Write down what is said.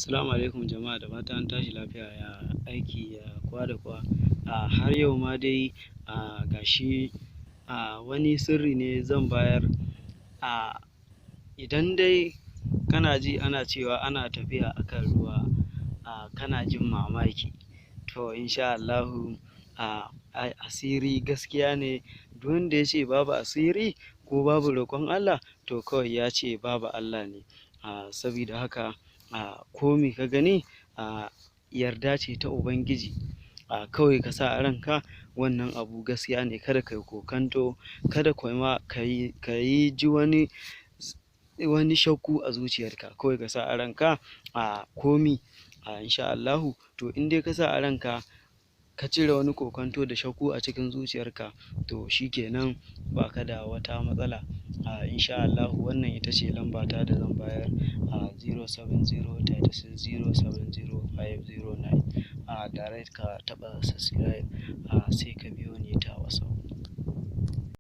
Assalamu alaikum jama'a, da fatan an tashi lafiya, ya aiki, ya kowa da kowa. Har yau ma dai gashi wani sirri ne zan bayar. Idan dai kana ji ana cewa ana tafiya akan ruwa, kana jin mamaki, to insha Allahu asiri gaskiya ne. Duk wanda ya ce babu asiri ko babu roƙon Allah, to kawai ya ce babu Allah ne. Sabida haka ko me ka gani yarda ce ta Ubangiji. Kawai ka sa a ranka wannan abu gaskiya ne, kada ka yi kokanto, kada kuma ka yi ji wani shakku a zuciyarka. Kawai ka sa a ranka komi insha Allahu. To in dai ka sa a ranka ka cire wani kokanto da shakku a cikin zuciyarka, to shikenan ba ka da wata matsala. Insha Allahu wannan ita ce lambata da zan bayar, 07036070509. Direct ka taɓa subscribe sai ka biya.